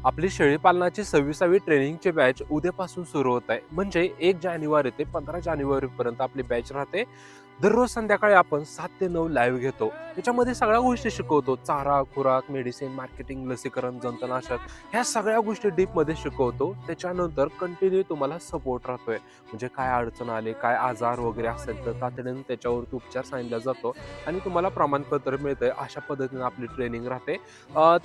आपली शेळी पालनाची 26वी ट्रेनिंगची बॅच उद्यापासून सुरू होत आहे. म्हणजे 1 जानेवारी ते 15 जानेवारीपर्यंत आपली बॅच राहते. दररोज संध्याकाळी आपण 7 ते 9 लाईव्ह घेतो. त्याच्यामध्ये सगळ्या गोष्टी शिकवतो. चारा, खुराक, मेडिसिन, मार्केटिंग, लसीकरण, जंतुनाशक ह्या सगळ्या गोष्टी डीपमध्ये शिकवतो. त्याच्यानंतर कंटिन्यू तुम्हाला सपोर्ट राहतोय. म्हणजे काय अडचण आली, काय आजार वगैरे असेल तर तातडीने त्याच्यावरती उपचार सांगितला जातो आणि तुम्हाला प्रमाणपत्र मिळतंय. अशा पद्धतीने आपली ट्रेनिंग राहते.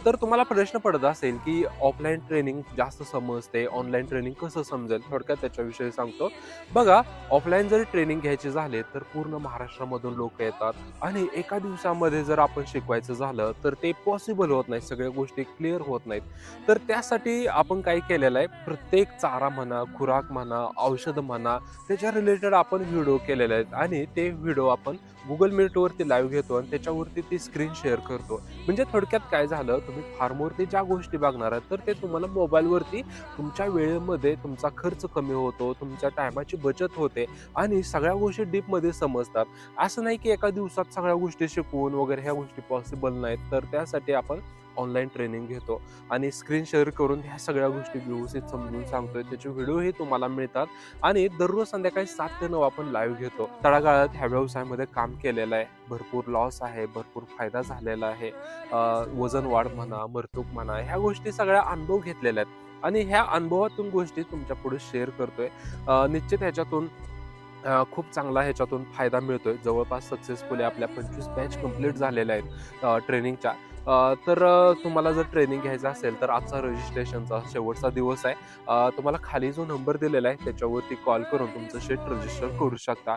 तर तुम्हाला प्रश्न पडत असेल, की ऑफलाईन ट्रेनिंग जास्त समजते, ऑनलाईन ट्रेनिंग कसं समजेल? थोडक्यात त्याच्याविषयी सांगतो. बघा, ऑफलाईन जरी ट्रेनिंग घ्यायची झाले, तर पूर्ण महाराष्ट्रामधून लोकं येतात आणि एका दिवसामध्ये जर आपण शिकवायचं झालं, तर ते पॉसिबल होत नाही. सगळ्या गोष्टी क्लिअर होत नाहीत. तर त्यासाठी आपण काय केलेलं आहे, प्रत्येक चारा म्हणा, खुराक म्हणा, औषध म्हणा, त्याच्या रिलेटेड आपण व्हिडिओ केलेले आहेत आणि ते व्हिडिओ आपण Google Meetवरती लाईव्ह घेतो आणि त्याच्यावरती ती स्क्रीन शेअर करतो. म्हणजे थोडक्यात काय झालं, तुम्ही फार्मवरती ज्या गोष्टी बघणार आहात, तर ते तुम्हाला मोबाईलवरती तुमच्या वेळेमध्ये तुमचा खर्च कमी होतो, तुमच्या टायमाची बचत होते आणि सगळ्या गोष्टी डीपमध्ये समजतात. असं नाही की एका दिवसात सगळ्या गोष्टी शिकवून वगैरे ह्या गोष्टी पॉसिबल नाहीत. तर त्यासाठी आपण ऑनलाईन ट्रेनिंग घेतो आणि स्क्रीन शेअर करून ह्या सगळ्या गोष्टी व्यवस्थित समजून सांगतोय. त्याचे व्हिडिओही तुम्हाला मिळतात आणि दररोज संध्याकाळी 7 ते 9 आपण लाईव्ह घेतो. तळागाळात ह्या व्यवसायामध्ये काम केलेलं आहे. भरपूर लॉस आहे, भरपूर फायदा झालेला आहे. वजन वाढ म्हणा, मरतूक म्हणा, ह्या गोष्टी सगळ्या अनुभव घेतलेल्या आहेत आणि ह्या अनुभवातून गोष्टी तुमच्या पुढे शेअर करतोय. निश्चित ह्याच्यातून खूप चांगला ह्याच्यातून फायदा मिळतोय. जवळपास सक्सेसफुली आपल्या 25 बॅच कंप्लीट झालेल्या आहेत ट्रेनिंगच्या. तर तुम्हाला जर ट्रेनिंग घ्यायचं असेल तर आजचा रजिस्ट्रेशनचा शेवटचा दिवस आहे. तुम्हाला खाली जो नंबर दिलेला आहे त्याच्यावरती कॉल करून तुमचं शेत रजिस्टर करू शकता.